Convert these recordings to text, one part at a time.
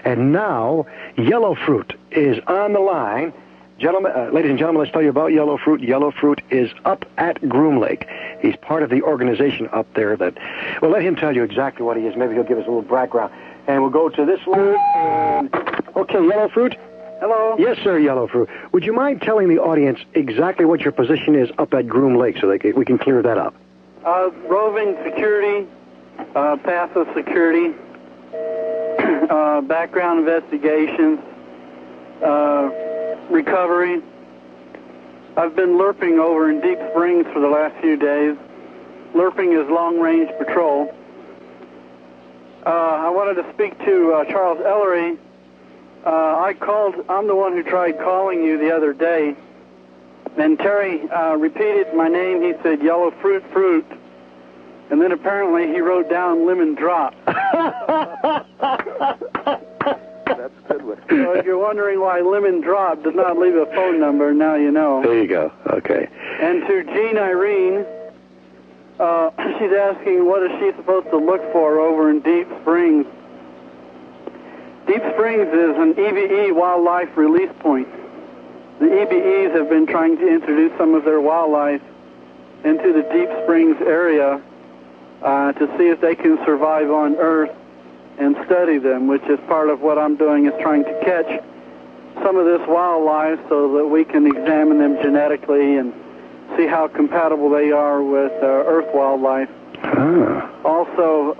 And now, Yellow Fruit is on the line. Gentlemen, ladies and gentlemen, let's tell you about Yellow Fruit. Yellow Fruit is up at Groom Lake. He's part of the organization up there that... Well, let him tell you exactly what he is. Maybe he'll give us a little background. And we'll go to this line. And... Okay, Yellow Fruit. Hello. Yes, sir, Yellow Fruit. Would you mind telling the audience exactly what your position is up at Groom Lake so we can clear that up? Roving security, passive security, background investigations, recovery. I've been lerping over in Deep Springs for the last few days. Lerping is long-range patrol. I wanted to speak to Charles Ellery. I'm the one who tried calling you the other day, and Terry repeated my name. He said Yellow Fruit, and then apparently he wrote down Lemon Drop. That's a good one. So if you're wondering why Lemon Drop did not leave a phone number, now you know. There you go. Okay. And to Jean Irene, she's asking what is she supposed to look for over in Deep Springs. Deep Springs is an EBE wildlife release point. The EBEs have been trying to introduce some of their wildlife into the Deep Springs area to see if they can survive on Earth and study them, which is part of what I'm doing, is trying to catch some of this wildlife so that we can examine them genetically and see how compatible they are with Earth wildlife. Ah. Also,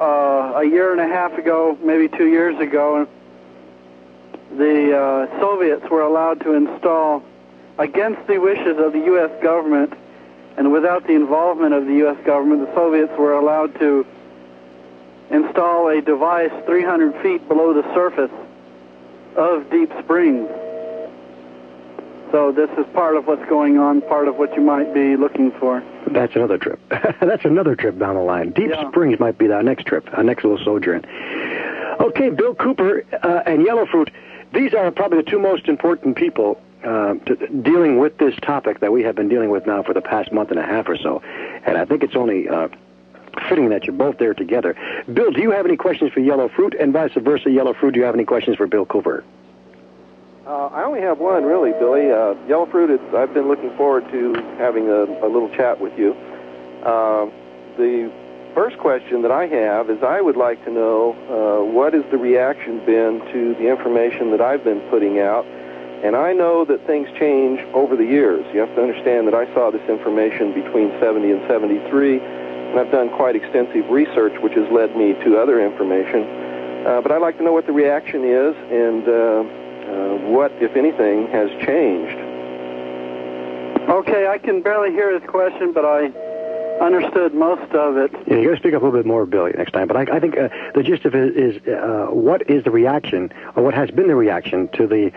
a year and a half ago, maybe 2 years ago, the Soviets were allowed to install, against the wishes of the U.S. government, and without the involvement of the U.S. government, the Soviets were allowed to install a device 300 feet below the surface of Deep Springs. So this is part of what's going on, part of what you might be looking for. That's another trip. That's another trip down the line. Deep Springs might be our next trip, our next little sojourn. Okay, Bill Cooper and Yellow Fruit, these are probably the two most important people dealing with this topic that we have been dealing with now for the past month and a half or so. And I think it's only fitting that you're both there together. Bill, do you have any questions for Yellow Fruit? And vice versa, Yellow Fruit, do you have any questions for Bill Cooper? I only have one, really, Billy. Yellow Fruit, I've been looking forward to having a little chat with you. The first question that I have is I would like to know what has the reaction been to the information that I've been putting out. And I know that things change over the years. You have to understand that I saw this information between 70 and 73, and I've done quite extensive research, which has led me to other information. But I'd like to know what the reaction is and what, if anything, has changed. Okay, I can barely hear his question, but I understood most of it. Yeah, you got to speak up a little bit more, Billy, next time. But I think the gist of it is what is the reaction, or what has been the reaction to the,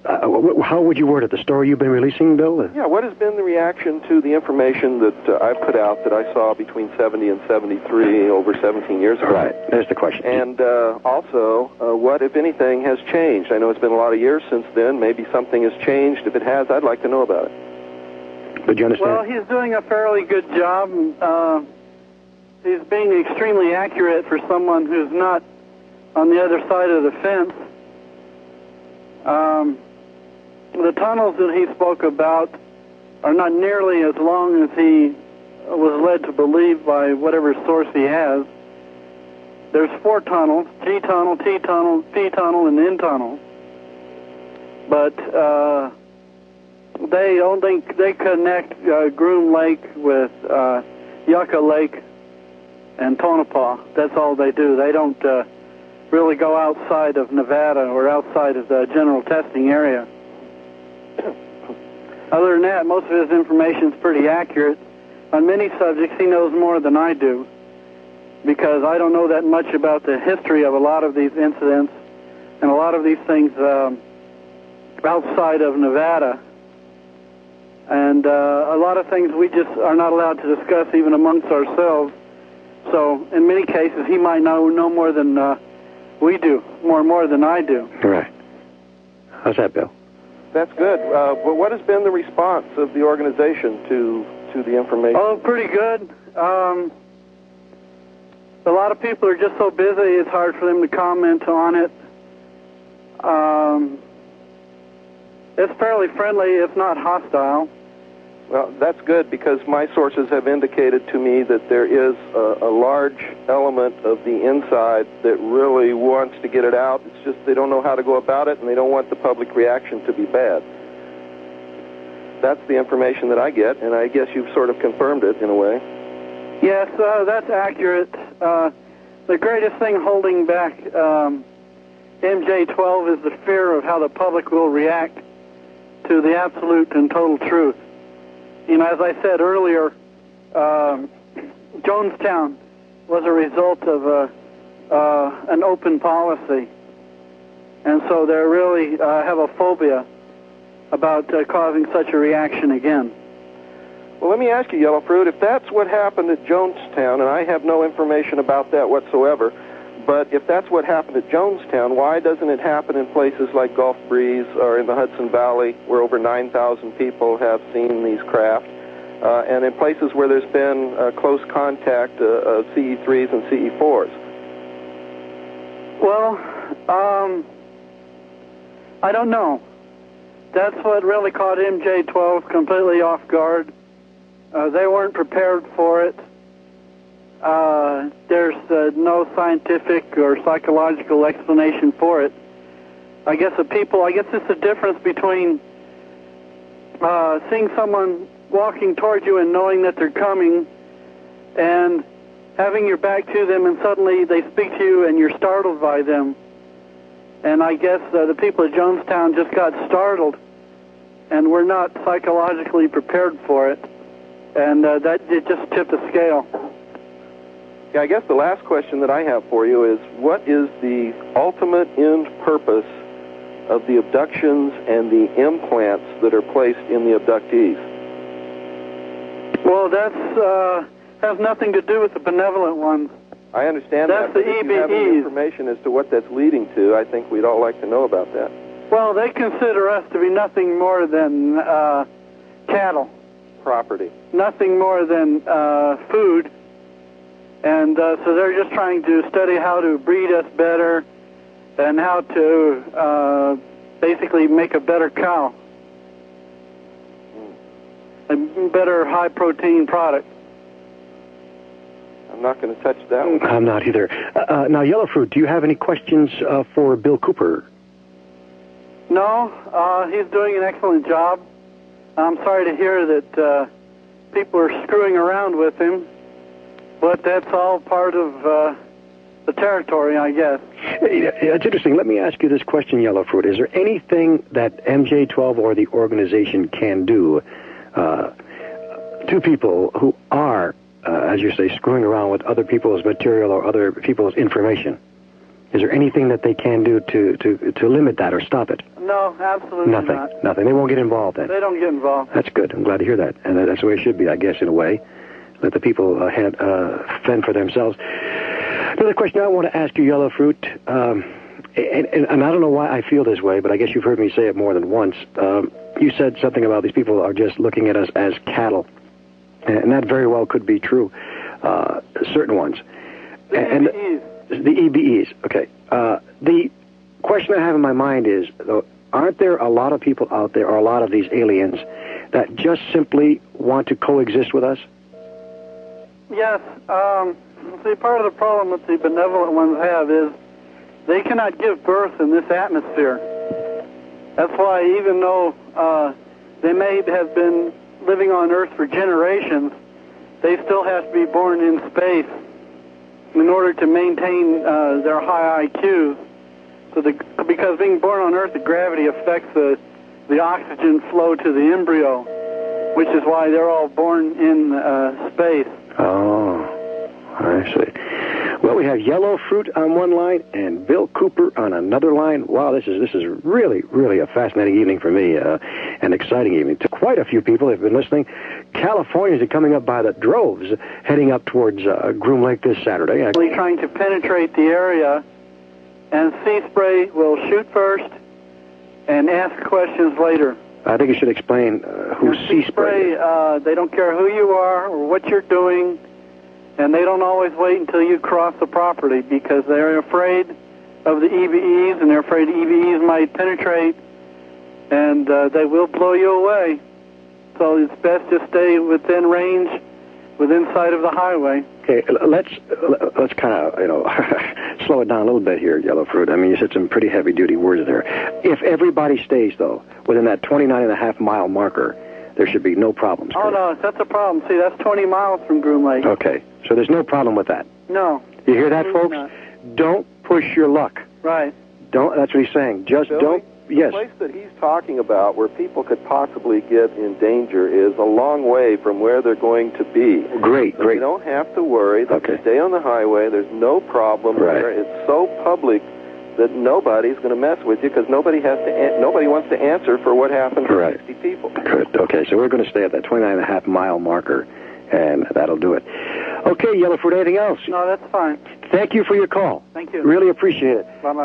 how would you word it, the story you've been releasing, Bill? Yeah, what has been the reaction to the information that I put out that I saw between 70 and 73 over 17 years ago? Right, there's the question. And also, what, if anything, has changed? I know it's been a lot of years since then. Maybe something has changed. If it has, I'd like to know about it. But you understand? Well, he's doing a fairly good job. He's being extremely accurate for someone who's not on the other side of the fence. The tunnels that he spoke about are not nearly as long as he was led to believe by whatever source he has. There's 4 tunnels: G tunnel, T tunnel, P tunnel, and N tunnel. But they connect Groom Lake with Yucca Lake and Tonopah. That's all they do. They don't really go outside of Nevada or outside of the general testing area. Other than that, most of his information is pretty accurate. On many subjects, he knows more than I do, because I don't know that much about the history of a lot of these incidents and a lot of these things outside of Nevada. And a lot of things we just are not allowed to discuss even amongst ourselves. So in many cases, he might know more than we do, more than I do. Right. How's that, Bill? That's good. But what has been the response of the organization to the information? Oh, pretty good. A lot of people are just so busy, it's hard for them to comment on it. It's fairly friendly, if not hostile. Well, that's good, because my sources have indicated to me that there is a large element of the inside that really wants to get it out. It's just they don't know how to go about it, and they don't want the public reaction to be bad. That's the information that I get, and I guess you've sort of confirmed it in a way. Yes, that's accurate. The greatest thing holding back MJ-12 is the fear of how the public will react to the absolute and total truth. You know, as I said earlier, Jonestown was a result of an open policy, and so they really have a phobia about causing such a reaction again. Well, let me ask you, Yellow Fruit, if that's what happened at Jonestown, and I have no information about that whatsoever, but if that's what happened at Jonestown, why doesn't it happen in places like Gulf Breeze or in the Hudson Valley, where over 9,000 people have seen these craft, and in places where there's been close contact of CE-3s and CE-4s? Well, I don't know. That's what really caught MJ-12 completely off guard. They weren't prepared for it. There's no scientific or psychological explanation for it. I guess it's the difference between seeing someone walking toward you and knowing that they're coming, and having your back to them and suddenly they speak to you and you're startled by them. And I guess the people at Jonestown just got startled and were not psychologically prepared for it. And that it just tipped the scale. Yeah, I guess the last question that I have for you is, what is the ultimate end purpose of the abductions and the implants that are placed in the abductees? Well, that's has nothing to do with the benevolent ones. I understand that's that. The if you have any information as to what that's leading to, I think we'd all like to know about that. Well, they consider us to be nothing more than cattle. Property. Nothing more than food. And so they're just trying to study how to breed us better and how to basically make a better cow. A better high-protein product. I'm not going to touch that one. I'm not either. Now, Yellow Fruit, do you have any questions for Bill Cooper? No, he's doing an excellent job. I'm sorry to hear that people are screwing around with him, but that's all part of the territory, I guess. It's interesting. Let me ask you this question, Yellow Fruit. Is there anything that MJ-12 or the organization can do to people who are, as you say, screwing around with other people's material or other people's information? Is there anything that they can do to limit that or stop it? No, absolutely nothing. Not. Nothing. They won't get involved then. They don't get involved. That's good. I'm glad to hear that. And that's the way it should be, I guess, in a way. Let the people fend for themselves. Another question I want to ask you, Yellow Fruit, and I don't know why I feel this way, but I guess you've heard me say it more than once. You said something about these people are just looking at us as cattle. And that very well could be true. Certain ones. EBEs. The EBEs, okay. The question I have in my mind is, though, aren't there a lot of people out there, or a lot of these aliens, that just simply want to coexist with us? Yes. See, part of the problem that the benevolent ones have is they cannot give birth in this atmosphere. That's why, even though they may have been living on Earth for generations, they still have to be born in space in order to maintain their high IQs. So because being born on Earth, the gravity affects the oxygen flow to the embryo, which is why they're all born in space. Oh, I see. Well, we have Yellow Fruit on one line and Bill Cooper on another line. Wow, this is really, really a fascinating evening for me, an exciting evening. To quite a few people have been listening. Californians are coming up by the droves, heading up towards Groom Lake this Saturday. Trying to penetrate the area, and Sea Spray will shoot first and ask questions later. I think you should explain who Sea Spray is. They don't care who you are or what you're doing, and they don't always wait until you cross the property because they're afraid of the EVEs, and they're afraid the EVEs might penetrate, and they will blow you away. So it's best to stay within range, within sight of the highway. Okay, let's kind of, slow it down a little bit here, Yellow Fruit. I mean, you said some pretty heavy-duty words there. If everybody stays, though, within that 29.5-mile marker, there should be no problems. Oh, no, that's a problem. See, that's 20 miles from Groom Lake. Okay, so there's no problem with that. No. You hear that, folks? Not. Don't push your luck. Right. Don't. That's what he's saying. Just Billy, don't. Yes. The place that he's talking about where people could possibly get in danger is a long way from where they're going to be. Great, so great. You don't have to worry. They can stay on the highway. There's no problem there. It's so public that nobody's going to mess with you because nobody wants to answer for what happened to 60 people. Good. Okay, so we're going to stay at that 29.5-mile marker, and that'll do it. Okay, Yellow Fruit, anything else? No, that's fine. Thank you for your call. Thank you. Really appreciate it. Bye-bye.